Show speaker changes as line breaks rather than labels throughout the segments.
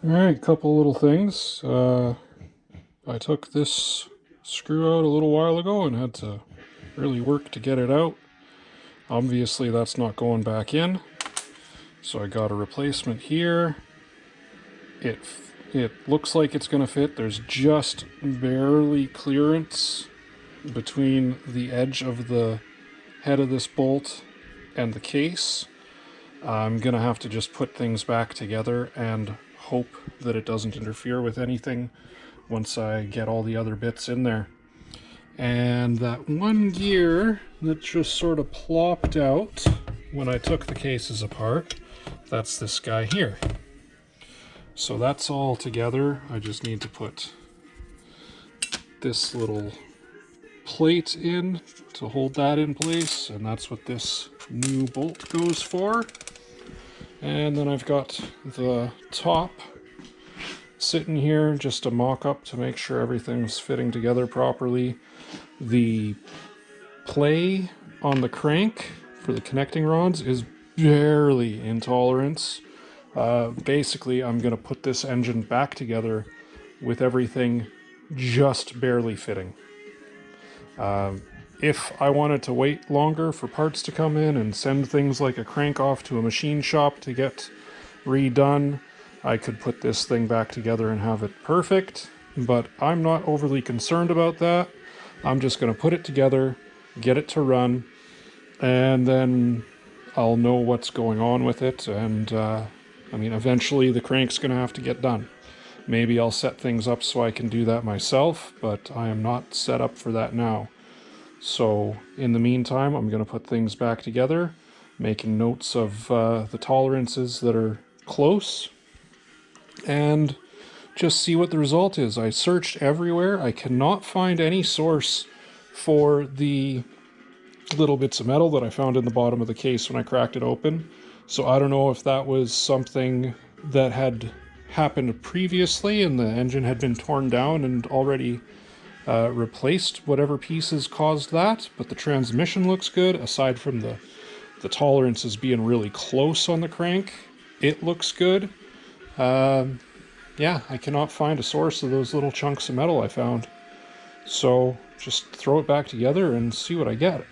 Alright, couple little things. I took this screw out a little while ago and had to really work to get it out. Obviously that's not going back in, so I got a replacement here. It looks like it's going to fit. There's just barely clearance between the edge of the head of this bolt and the case. I'm going to have to just put things back together and hope that it doesn't interfere with anything once I get all the other bits in there. And that one gear that just sort of plopped out when I took the cases apart, that's this guy here. So that's all together. I just need to put this little plate in to hold that in place, and that's what this new bolt goes for. And then I've got the top sitting here, just a mock-up to make sure everything's fitting together properly. The play on the crank for the connecting rods is barely in tolerance. Basically, I'm going to put this engine back together with everything just barely fitting. If I wanted to wait longer for parts to come in and send things like a crank off to a machine shop to get redone, I could put this thing back together and have it perfect, but I'm not overly concerned about that. I'm just going to put it together, get it to run, and then I'll know what's going on with it, and eventually the crank's going to have to get done. Maybe I'll set things up so I can do that myself, but I am not set up for that now. So in the meantime, I'm going to put things back together, making notes of the tolerances that are close, and just see what the result is. I searched everywhere. I cannot find any source for the little bits of metal that I found in the bottom of the case when I cracked it open. So I don't know if that was something that had happened previously and the engine had been torn down and already replaced whatever pieces caused that, but the transmission looks good. Aside from the tolerances being really close on the crank, it looks good. Yeah, I cannot find a source of those little chunks of metal I found. So just throw it back together and see what I get.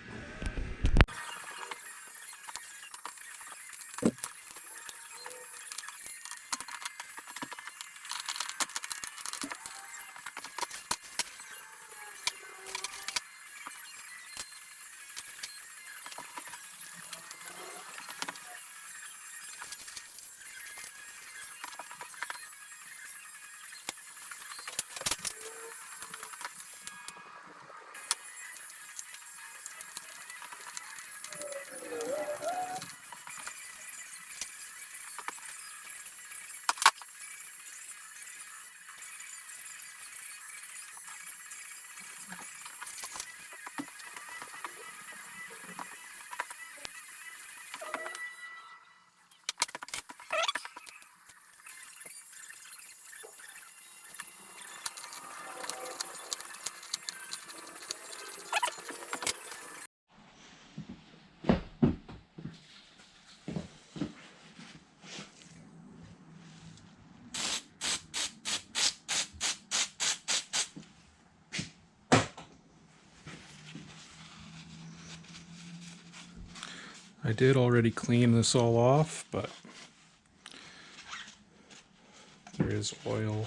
I did already clean this all off, but there is oil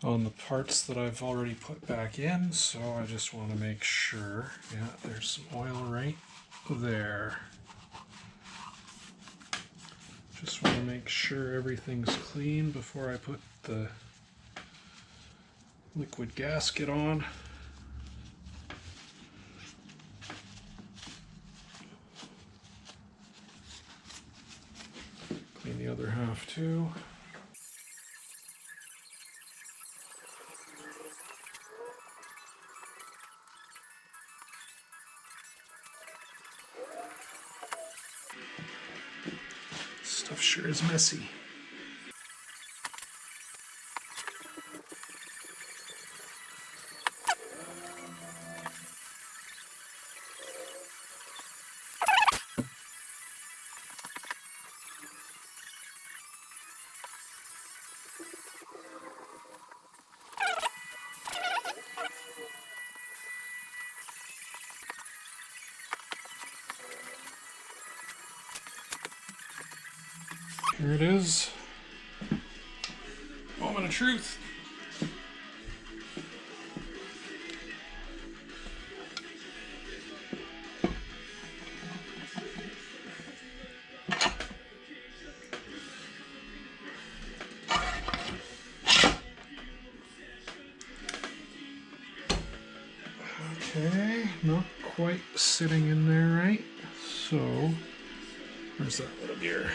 on the parts that I've already put back in, so I just want to make sure. Yeah, there's some oil right there. Just want to make sure everything's clean before I put the liquid gasket on. Clean the other half too. Stuff sure is messy. Here it is. Moment of truth. Okay, not quite sitting in there right. So, where's that little gear?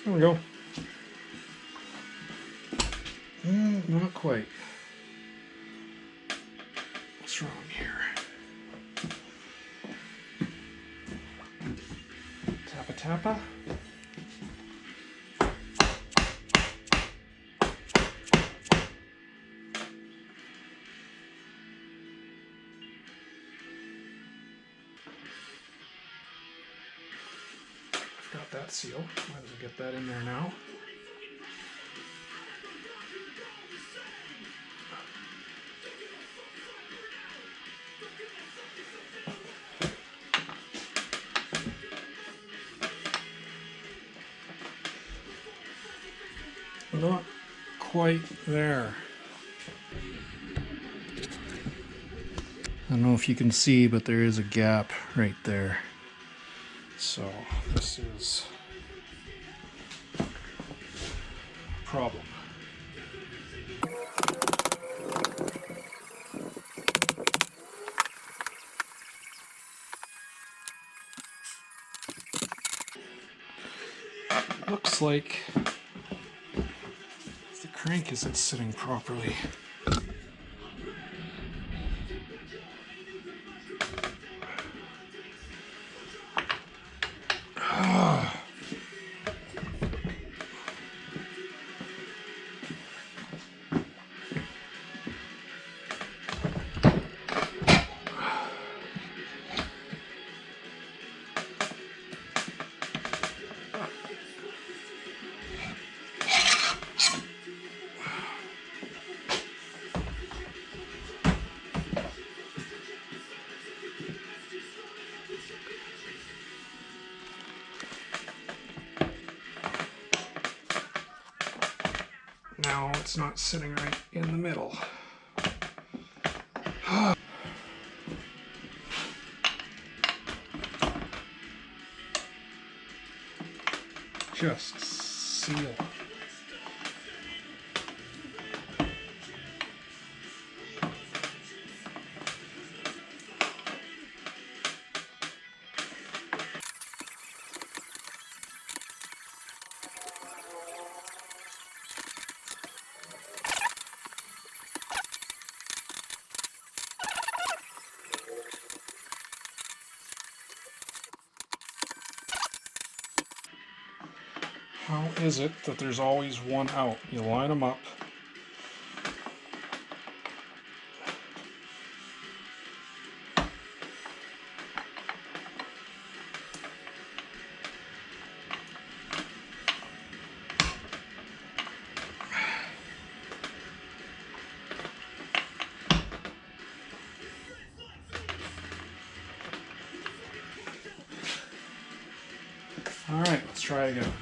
There we go. Not quite. What's wrong here? Tappa tappa. Got that seal. Might as well get that in there now. Not quite there. I don't know if you can see, but there is a gap right there. So this is a problem. Looks like the crank isn't sitting properly. Now it's not sitting right in the middle. Just seal. How is it that there's always one out? You line them up. All right, let's try again.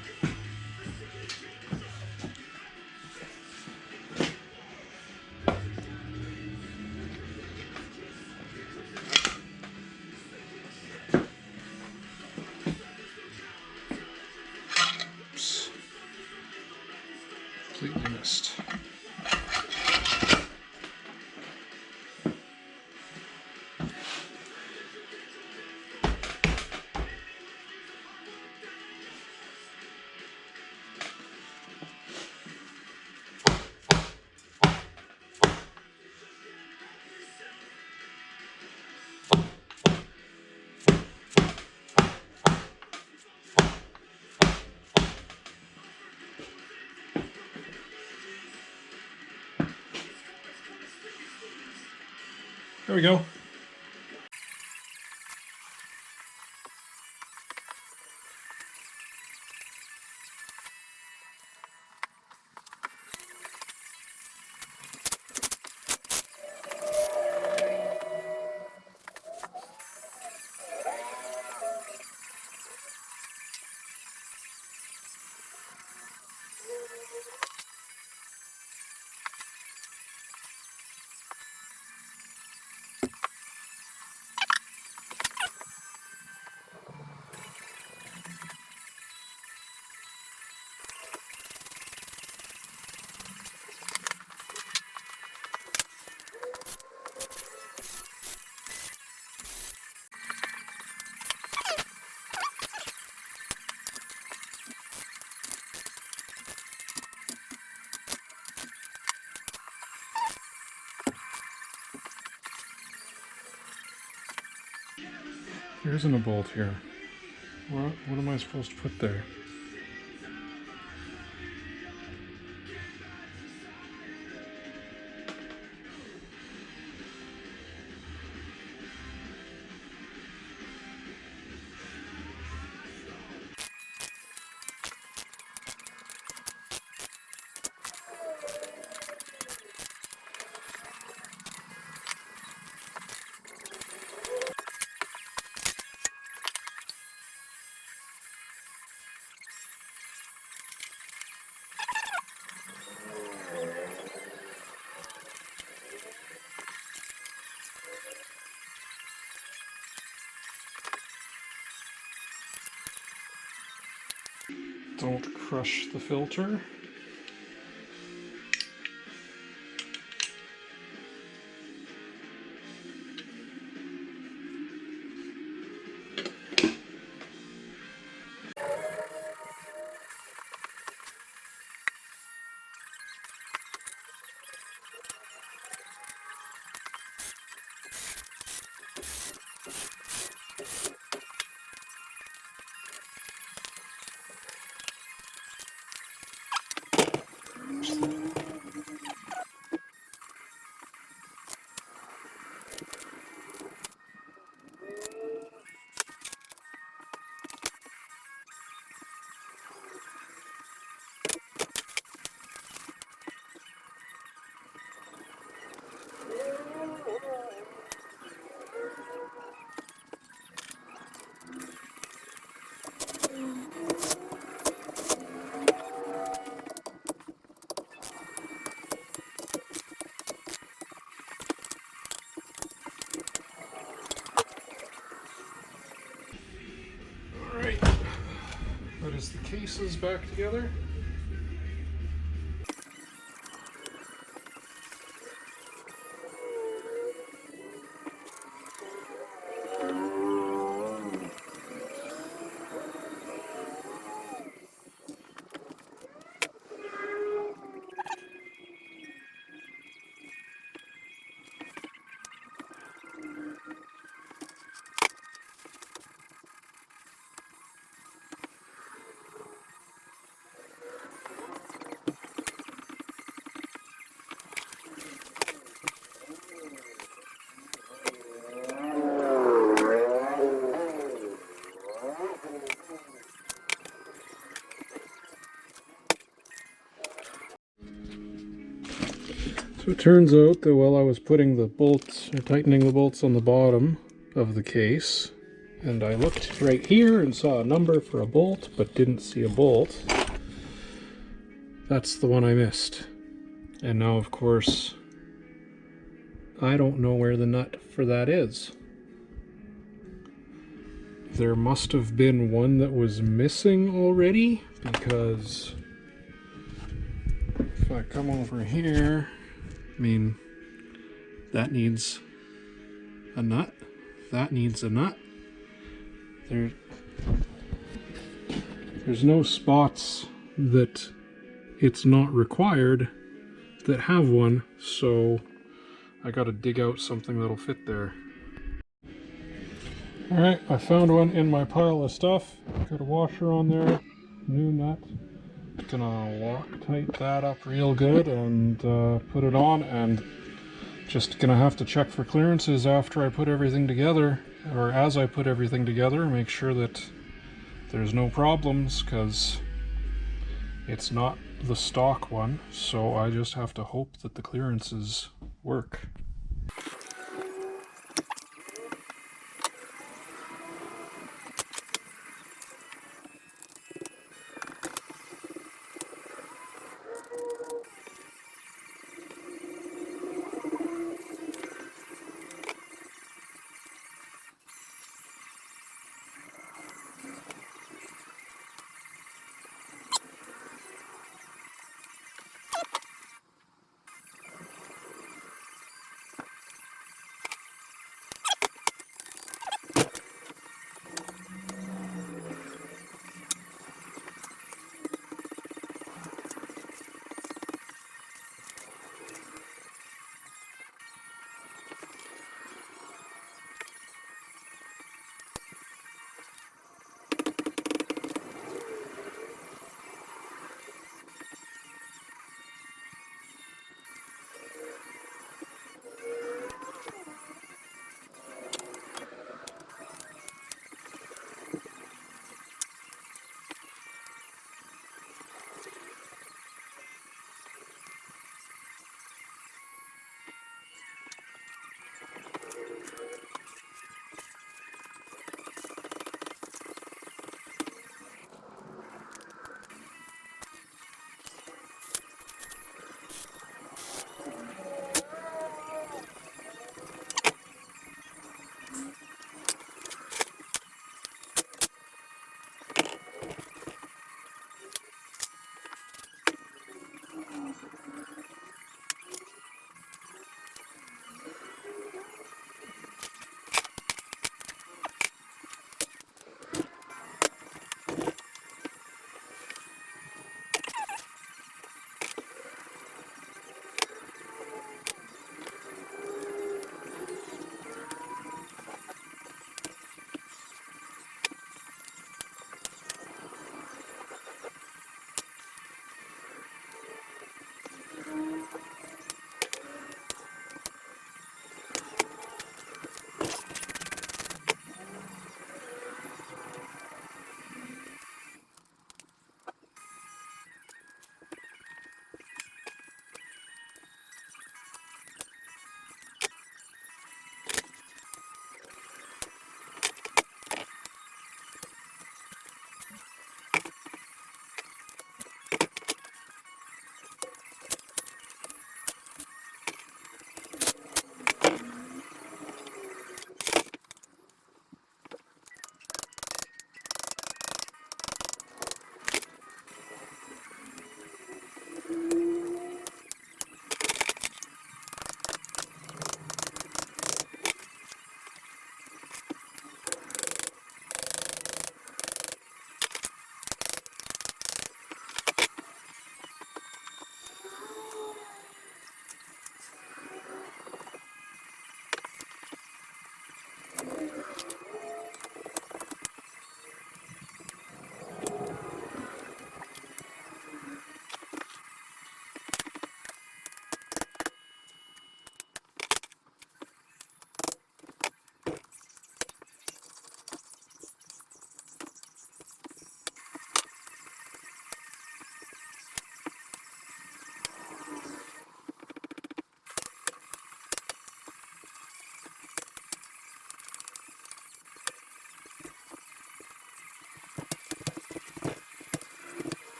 Oops. Completely missed. There we go. There isn't a bolt here. What am I supposed to put there? Don't crush the filter. Alright, that is the cases back together. So it turns out that while I was putting the bolts, or tightening the bolts on the bottom of the case, and I looked right here and saw a number for a bolt, but didn't see a bolt, that's the one I missed. And now, of course, I don't know where the nut for that is. There must have been one that was missing already, because if I come over here, I mean, that needs a nut, that needs a nut. There's no spots that it's not required that have one, so I gotta dig out something that'll fit there. Alright, I found one in my pile of stuff. Got a washer on there, new nut. Gonna Loctite that up real good and put it on, and just gonna have to check for clearances after I put everything together, or as I put everything together, make sure that there's no problems, because it's not the stock one, so I just have to hope that the clearances work.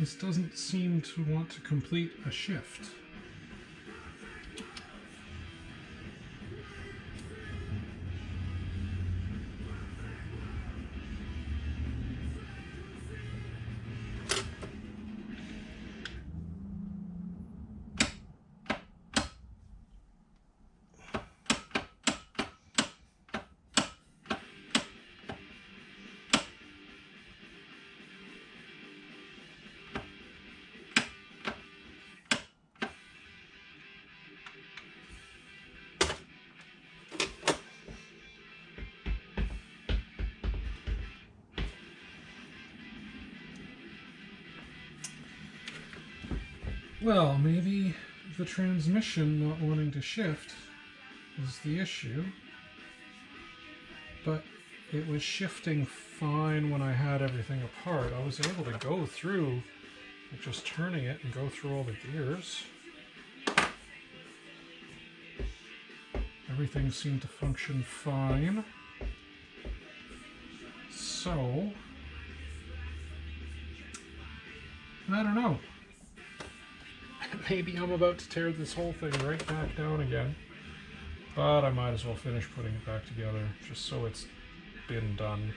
This doesn't seem to want to complete a shift. Well, maybe the transmission not wanting to shift is the issue, but it was shifting fine when I had everything apart. I was able to go through, like just turning it and go through all the gears. Everything seemed to function fine. So, I don't know. Maybe I'm about to tear this whole thing right back down again. But I might as well finish putting it back together, just so it's been done.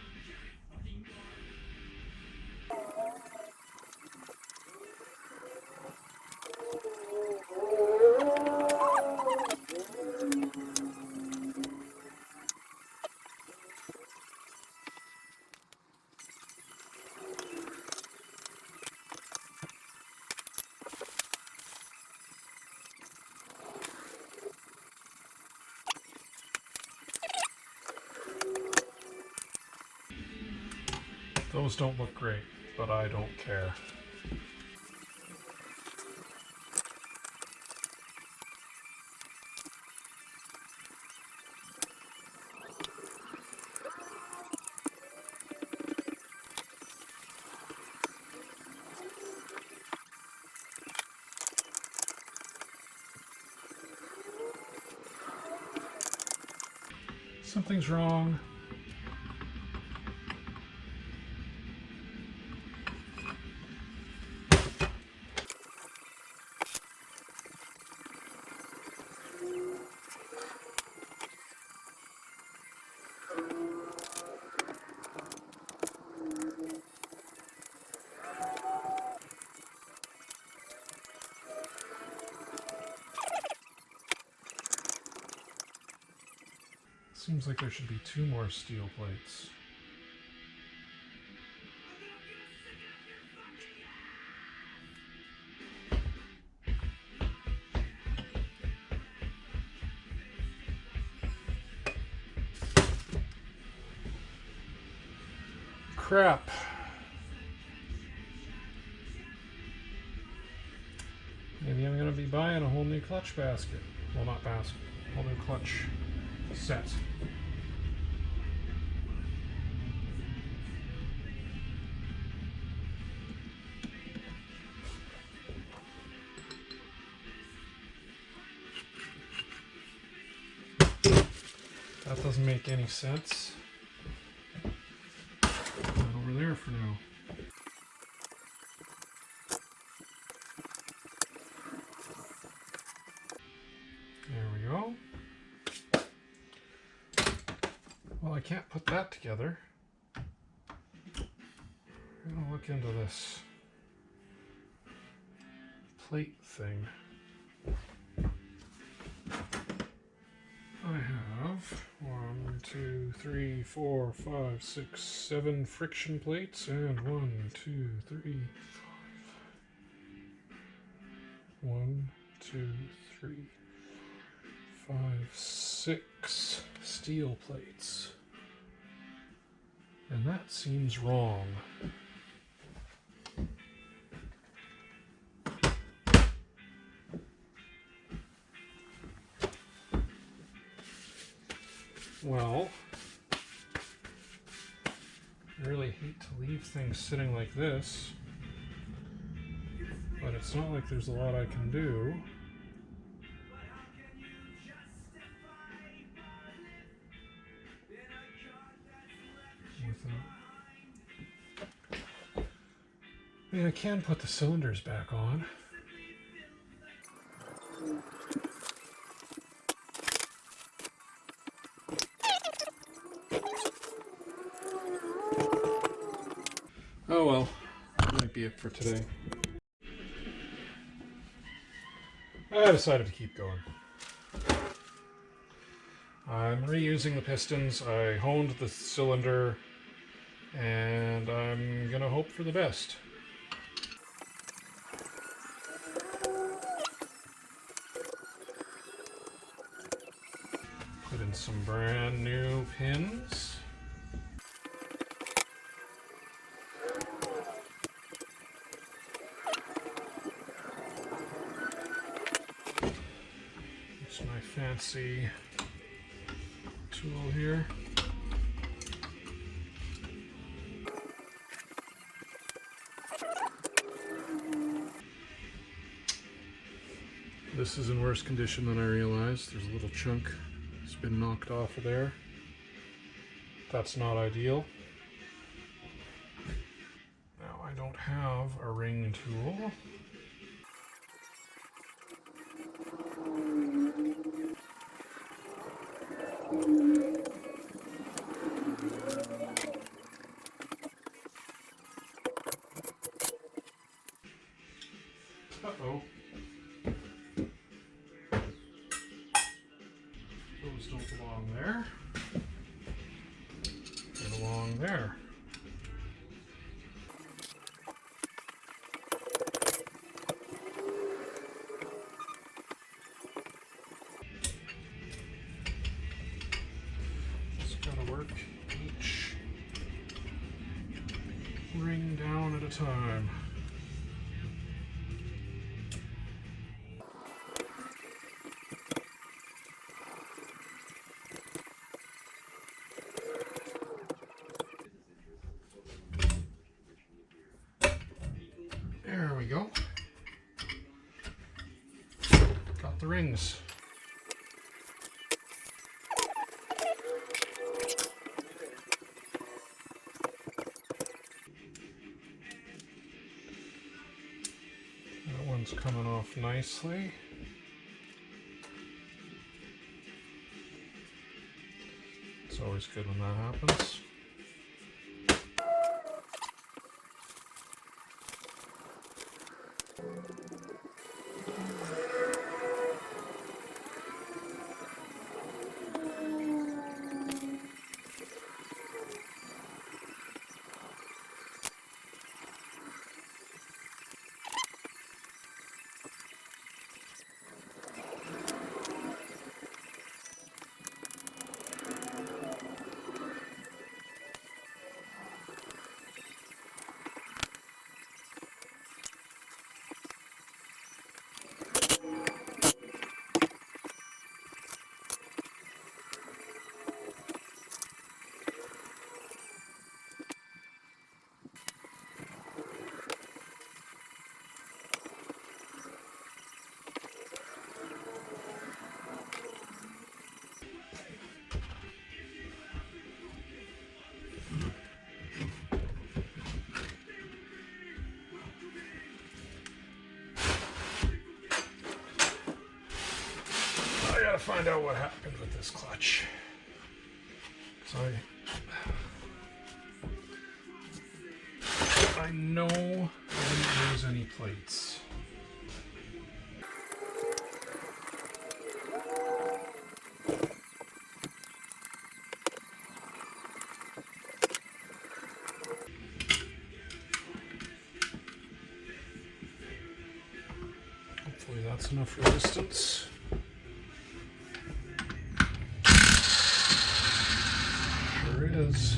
Those don't look great, but I don't care. Something's wrong. Seems like there should be 2 more steel plates. Crap. Maybe I'm going to be buying a whole new clutch basket. Well, not basket, a whole new clutch set. That doesn't make any sense. Put it over there for now. There we go. Well, I can't put that together. I'm gonna look into this plate thing. I have 1, 2, 3, 4, 5, 6, 7 friction plates, and 1, 2, 3, 1, 2, 3, 5, 6 steel plates. And that seems wrong. Well, I really hate to leave things sitting like this, but it's not like there's a lot I can do. I can put the cylinders back on. Oh well, that might be it for today. I decided to keep going. I'm reusing the pistons. I honed the cylinder, and I'm gonna hope for the best. Put in some brand new pins. It's my fancy tool here. This is in worse condition than I realized. There's a little chunk that's been knocked off of there. That's not ideal. Now I don't have a ring tool. Uh-oh. Those don't belong there. They belong there. Just gotta work each ring down at a time. There we go. Got the rings. That one's coming off nicely. It's always good when that happens. I gotta find out what happened with this clutch. I know I didn't lose any plates. Hopefully that's enough resistance. Sure is.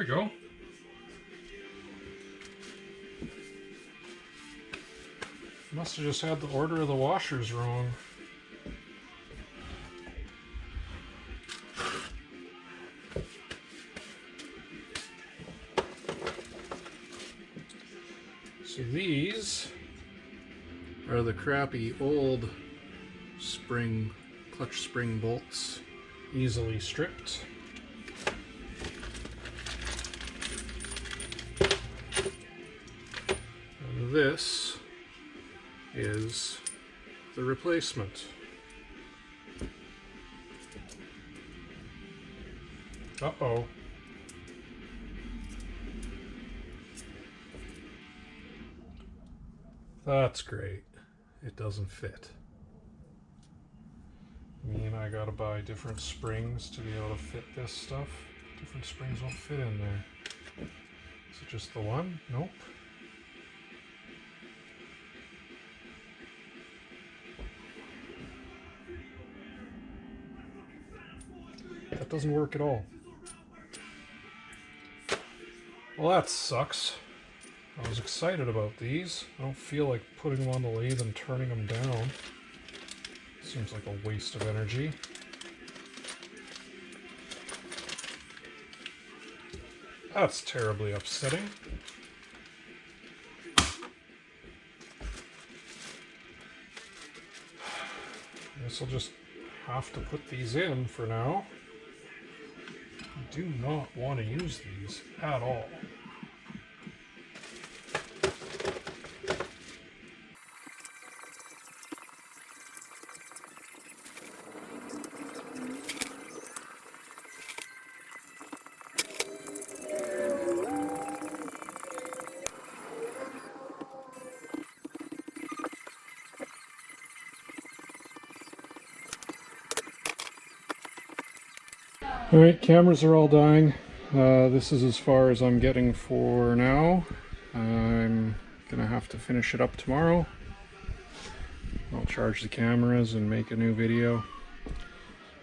we go. Must have just had the order of the washers wrong. So these are the crappy old clutch spring bolts, easily stripped. And this is the replacement. Uh-oh. That's great. It doesn't fit. I gotta buy different springs to be able to fit this stuff. Different springs won't fit in there. Is it just the one? Nope. That doesn't work at all. Well, that sucks. I was excited about these. I don't feel like putting them on the lathe and turning them down. Seems like a waste of energy. That's terribly upsetting. Guess I'll just have to put these in for now. I do not want to use these at all. Alright, cameras are all dying. This is as far as I'm getting for now. I'm gonna have to finish it up tomorrow. I'll charge the cameras and make a new video.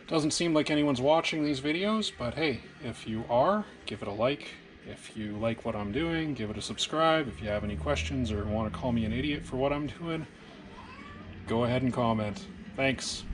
Doesn't seem like anyone's watching these videos, but hey, if you are, give it a like. If you like what I'm doing, give it a subscribe. If you have any questions or want to call me an idiot for what I'm doing, go ahead and comment. Thanks.